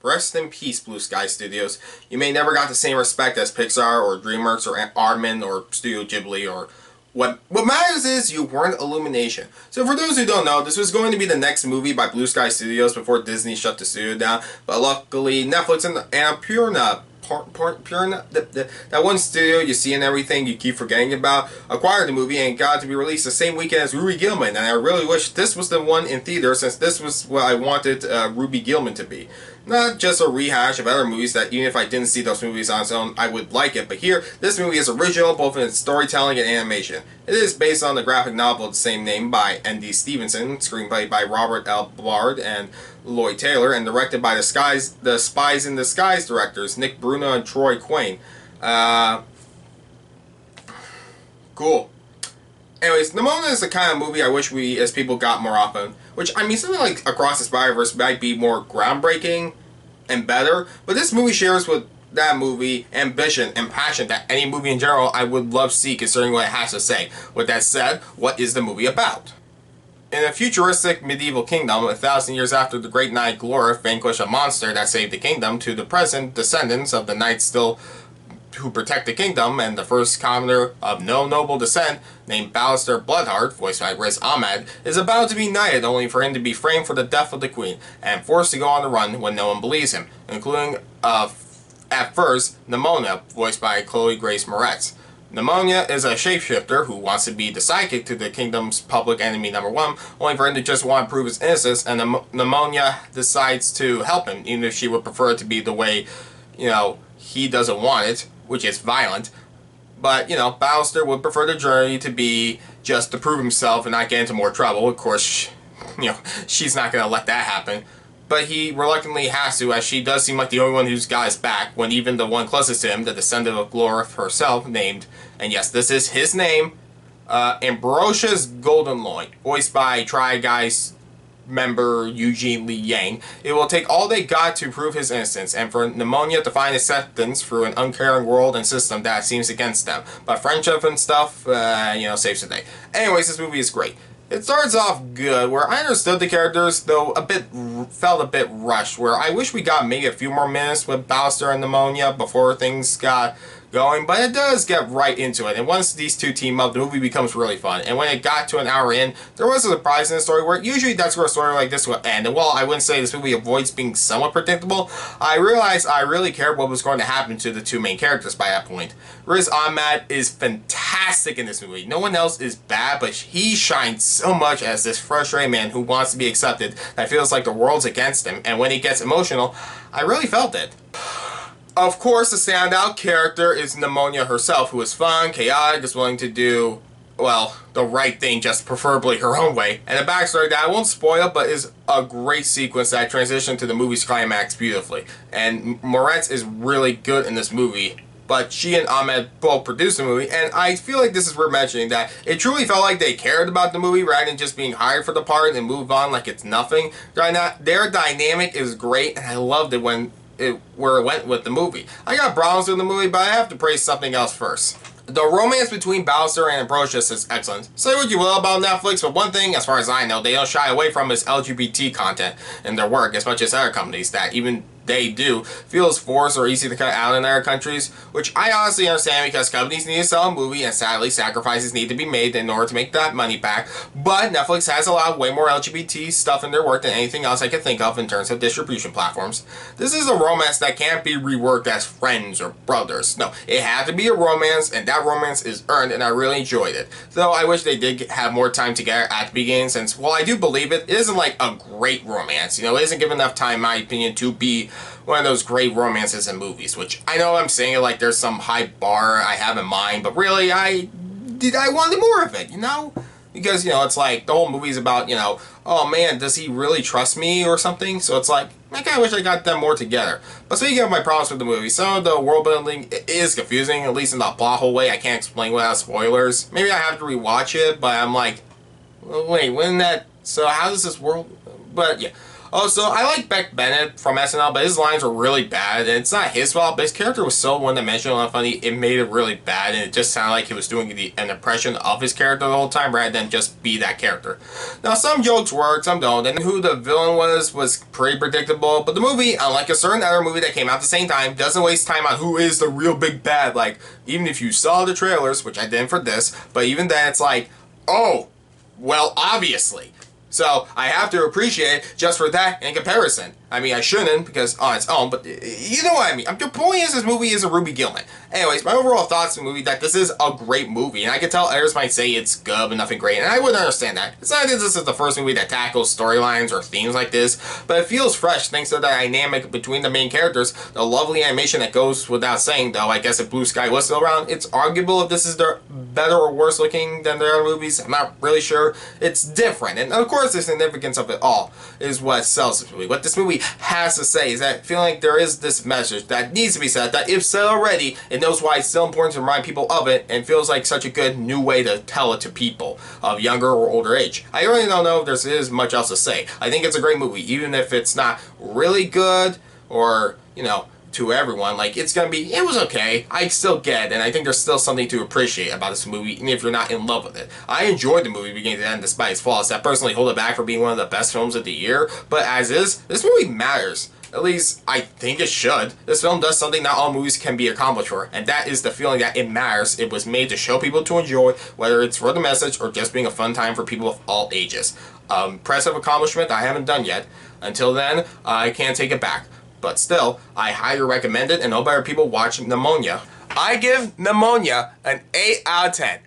Rest in peace, Blue Sky Studios. You may never got the same respect as Pixar or DreamWorks or Aardman or Studio Ghibli or what matters is you weren't Illumination. So for those who don't know, this was going to be the next movie by Blue Sky Studios before Disney shut the studio down. But luckily, Netflix and Purna, that one studio you see and everything you keep forgetting about, acquired the movie and got it to be released the same weekend as Ruby Gillman. And I really wish this was the one in theater, since this was what I wanted Ruby Gillman to be. Not just a rehash of other movies that even if I didn't see those movies on its own, I would like it. But here, this movie is original both in its storytelling and animation. It is based on the graphic novel of the same name by N.D. Stevenson, screenplay by Robert L. Ballard and Lloyd Taylor, and directed by the Spies in Disguise directors Nick Bruno and Troy Quane. Cool. Anyways, Nimona is the kind of movie I wish we as people got more often. Which, I mean, something like Across the Spider-Verse might be more groundbreaking and better, but this movie shares with that movie ambition and passion that any movie in general I would love to see, considering what it has to say. With that said, what is the movie about? In a futuristic medieval kingdom, 1,000 years after the great knight Gloreth vanquished a monster that saved the kingdom, to the present descendants of the knights still who protect the kingdom, and the first commoner of no noble descent, named Ballister Bloodheart, voiced by Riz Ahmed, is about to be knighted only for him to be framed for the death of the queen, and forced to go on the run when no one believes him, including, at first, Nimona, voiced by Chloe Grace Moretz. Nimona is a shapeshifter who wants to be the sidekick to the kingdom's public enemy #1, only for him to just want to prove his innocence, and Nimona decides to help him, even if she would prefer it to be the way, he doesn't want it, which is violent. But, Ballister would prefer the journey to be just to prove himself and not get into more trouble. Of course, she's not going to let that happen. But he reluctantly has to, as she does seem like the only one who's got his back, when even the one closest to him, the descendant of Gloreth herself, named, and yes, this is his name, Ambrosius Goldenloin, voiced by Try Guys member Eugene Lee Yang. It will take all they got to prove his innocence, and for Nimona to find acceptance through an uncaring world and system that seems against them. But friendship and stuff, saves the day. Anyways, this movie is great. It starts off good, where I understood the characters, though felt a bit rushed, where I wish we got maybe a few more minutes with Ballister and Nimona before things got going, but it does get right into it, and once these two team up, the movie becomes really fun. And when it got to an hour in, there was a surprise in the story, where usually that's where a story like this will end. And while I wouldn't say this movie avoids being somewhat predictable, I realized I really cared what was going to happen to the two main characters by that point. Riz Ahmed is fantastic in this movie. No one else is bad, but he shines so much as this frustrated man who wants to be accepted that feels like the world's against him, and when he gets emotional, I really felt it. Of course, the standout character is Nimona herself, who is fun, chaotic, is willing to do, well, the right thing, just preferably her own way. And a backstory that I won't spoil, but is a great sequence that transitioned to the movie's climax beautifully. And Moretz is really good in this movie, but she and Ahmed both produced the movie, and I feel like this is worth mentioning that it truly felt like they cared about the movie rather than just being hired for the part and move on like it's nothing. Their dynamic is great, and I loved it where it went with the movie. I got problems with the movie, but I have to praise something else first. The romance between Ballister and Ambrosius is excellent. Say what you will about Netflix, but one thing, as far as I know, they don't shy away from is LGBT content in their work as much as other companies that even they do feel is forced or easy to cut out in other countries, which I honestly understand because companies need to sell a movie and sadly sacrifices need to be made in order to make that money back. But Netflix has allowed way more LGBT stuff in their work than anything else I can think of in terms of distribution platforms. This is a romance that can't be reworked as friends or brothers. No, it had to be a romance, and that romance is earned, and I really enjoyed it. Though I wish they did have more time together at the beginning, since while I do believe it isn't like a great romance. It isn't given enough time, in my opinion, to be one of those great romances in movies, which I know I'm saying it like there's some high bar I have in mind, but really I wanted more of it, because it's like the whole movie's about, oh man, does he really trust me or something? So it's like, I kinda wish I got them more together. But speaking of my problems with the movie, some of the world building is confusing, at least in the plot hole way. I can't explain without spoilers. Maybe I have to rewatch it, but I'm like, wait, when that, so how does this world, but yeah. Also, I like Beck Bennett from SNL, but his lines were really bad, and it's not his fault, but his character was so one-dimensional and funny, it made it really bad, and it just sounded like he was doing an impression of his character the whole time, rather than just be that character. Now, some jokes work, some don't, and who the villain was pretty predictable, but the movie, unlike a certain other movie that came out at the same time, doesn't waste time on who is the real big bad. Like, even if you saw the trailers, which I didn't for this, but even then it's like, oh, well, obviously. So, I have to appreciate it just for that in comparison. I mean, I shouldn't, because on its own, but you know what I mean. The point is, this movie is a Ruby Gillman. Anyways, my overall thoughts on the movie, that this is a great movie, and I can tell others might say it's good, but nothing great, and I would understand that. It's not that this is the first movie that tackles storylines or themes like this, but it feels fresh thanks to the dynamic between the main characters, the lovely animation that goes without saying, though I guess if Blue Sky was still around, it's arguable if this is the better or worse looking than the other movies. I'm not really sure. It's different, and of course the significance of it all is what sells this movie. What this movie has to say is that feeling like there is this message that needs to be said, that if said already, it knows why it's still important to remind people of it, and feels like such a good new way to tell it to people of younger or older age. I really don't know if there is much else to say. I think it's a great movie, even if it's not really good or, you know, to everyone. Like, it's gonna be, it was okay. I still get it, and I think there's still something to appreciate about this movie, even if you're not in love with it. I enjoyed the movie beginning to end despite its flaws. I personally hold it back for being one of the best films of the year, but as is, this movie matters. At least, I think it should. This film does something not all movies can be accomplished for, and that is the feeling that it matters. It was made to show people to enjoy, whether it's for the message or just being a fun time for people of all ages. Impressive accomplishment I haven't done yet. Until then, I can't take it back. But still, I highly recommend it, and hope other people watch Nimona. I give Nimona an 8 out of 10.